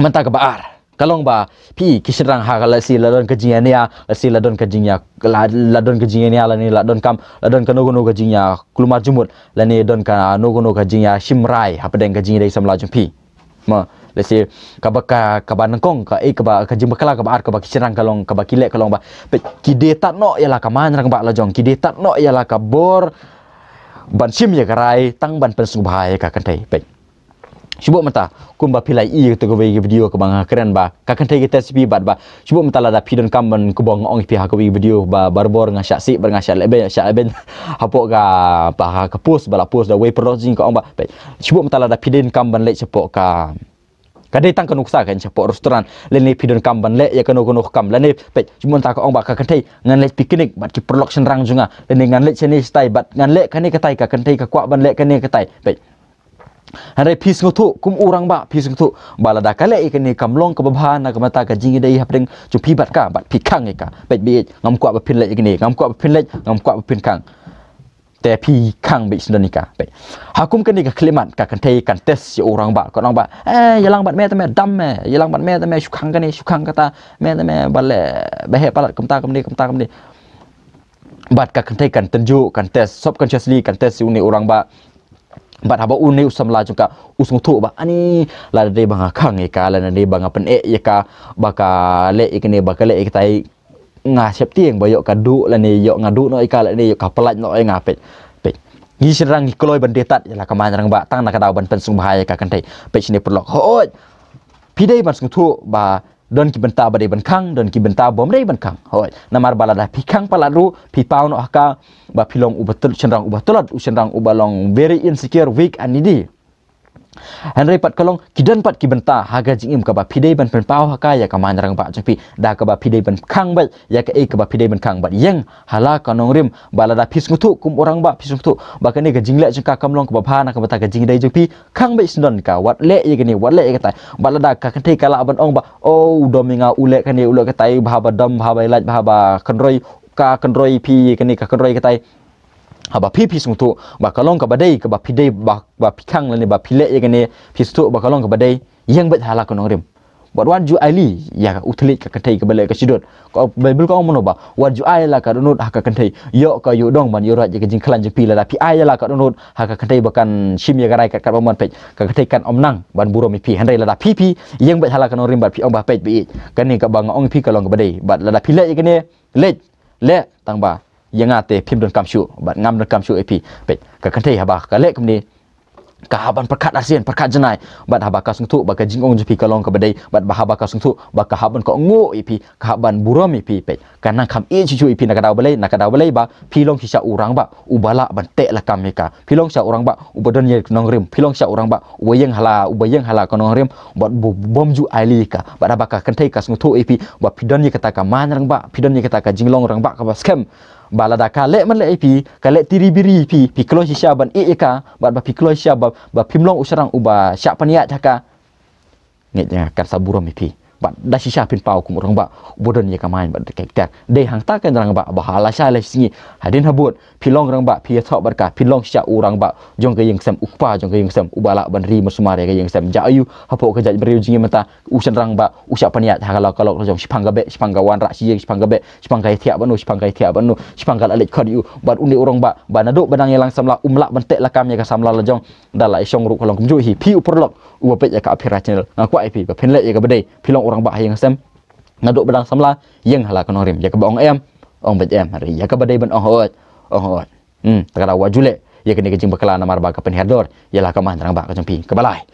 mentah ke baar kalong ba pi kisrang ha kala si ladon kejinya la si ladon kejinya ladon kejinya la ni ladon kam ladon kanogono kejinya kulumar jumut la ni don ka nogono kejinya simrai ha pedeng kejinya dei samla jumpi ma la si kabaka kabanangkong ka ka kajim bakala ka baar ka kisrang kalong ka bakile kalong ba kide tat no ya la ka man rang ba la jong kide tat no ya la ka bor ban sim ya karai tang ban pen subhai ka kantai pe Syubuk mata kumba pilai i tu ke video ke bang keren ba ka kan kita sipi bat ba syubuk mata la da pidon kamben ku bong ong pi ha ke video ba barbor ngasyak sik ber ngasyak leben syak leben hapok ga ba ka post bala post da way producing ka ong ba syubuk mata la da pidon kamben lek sepok ka kadai tang kanuk sa kan sepok restoran len ni pidon kamben lek ya kanu kam len ni pe syubuk mata ka ong ba ka kan ngan lek piknik bat ki production rang junga len ngan lek seni style bat ngan lek kan ni katai ka kan ka kwa ban lek kan ni katai pe Hari pis ngutuk kum orang ba pis ngutuk balada kale ikan ni kamlong ke babahan nak mata ka jingi dai hapdeng jumpi bat ka bat pikang ika bet bi ngam kuat bapin lek ni ngam kuat bapin lek ngam kuat bapin kang te pi kang bi sundan ika bet hakum kan ni ka klimat ka kan thai kan tes si orang ba ko orang ba yalang bat me tame dam me yalang bat me tame sukang kan ni sukang kata me tame bale behe palat kamta kam ni bat ka kan thai kan tunjuk kan tes sop kan chasli kan tes si uni orang ba bat haba uni usam la juga usung tu ba ani la de bang khang ika la de bang pen ya ka baka le ikne baka le ikai nga sep tieng ba yo ka du la ni yo ngadu no ika la ni yo ka pelat no nga pet pet ni serang kloi ban detat ya la ka man rang ba tang na ka daw ban pen sung bahaya ka kan tai pet sini perlok hoi pidai ban sung tu ba don ki benta ba de ban khang don ki benta bom de ban khang hoi namar balada pikang paladu pi pau no ka ba pilong ubatul cenderang ubatulat cenderang ubalong very insecure weak and needy Henry pat kalong kidan pat ki benta haga jingim ka ba pidai ban pen pau haka ya ka man rang ba japi da ka ba pidai ban khang ba ya ka ka ba pidai ban khang ba yeng hala kanong rim balada pis ngutu kum orang ba pis ngutu ba ka ni ka jingle jengka kamlong ka ba phana ka bata ka jing dai japi khang ba isnon ka wat le ye ni wat le ka tai balada ka kan thai kala ban ong ba oh dominga ule ka ni ule ka tai ba ba dam ba ba laj ba ba kanroi ka kanroi pi ka ni ka kanroi ka tai haba pipi sungtu ba kalong ka badai ka ba pidai ba pikang la ni ba pile ye gane pistu ba kalong ka badai yang bet hala ka nongrim but wan ju ali ya utli ka kantai ka bale ka sidot ko bible ko mono ba wan ju ai la ka donut ha ka kantai yo ka yo dong ban yo ra je ka jing klan je pi la pi ai la ka donut ha ka kantai bakan shim ye garai ka ba mon pe ka kantai kan omnang ban buro mi pi handai la da pipi yang bet hala ka nongrim ba pi ong ba pe bi kan ni ka bang ong pi kalong ka badai bat la da pile ye gane le tang ba yang ate pim don kamshu bat ngam don kamshu epi pet ka kantai haba ka lek kemni ka haban perkat ASEAN perkat jenai bat haba ka sungtu ba ka jingong jepi kalong ka badai bat ba haba ka sungtu ba ka haban ka ngo epi ka haban buram epi pet kana kam e cucu epi nak daw balai ba pilong hisya urang ba ubala ban tek la kam meka pilong sya urang ba ubadon ye nong rim pilong sya urang ba ubayeng hala ka nong rim bat bom ju ali ka bat haba ka kantai ka sungtu epi ba pidon ye kata ka man rang ba pidon ye kata ka jinglong rang ba ka ba scam balada kale man le ip kale tiribiri pi klo hisya ban e ka bat ba klo hisya ba pimlong usarang uba syak paniat jaka ngitnya kan saburam ip bat da shisha pin pau kum orang ba bodon ye ka main bat kek tak de hang ta kan rang ba bahala sha le singi hadin habut pilong rang ba pi thok bar ka pilong sya urang ba jong ke yang sem ukpa jong ke yang sem ubala ban ri masumare ke yang sem ja ayu hapo ke jaj beriu jingi mata usan rang ba usya paniat kalau jong sipangga be sipangga wan ra si sipangga be sipangga tiap banu sipangga alit khodiu bat undi urang ba banado badang yelang samla umlak bentek lakam ye ka samla lajong dala isong ru kolong kumju hi pi uperlok ubapet ya ka aphira channel ngakwa ip ba penlet ye ka bedai pilong orang bah yang sem ngaduk bedang samla yang hala kono rim ya ka bong em ong bet em hari ya ka badai ban ong hot takara wajule ya kene kejing bakala namar ba ka penherdor ya la ka man rang ba ka jempi ke balai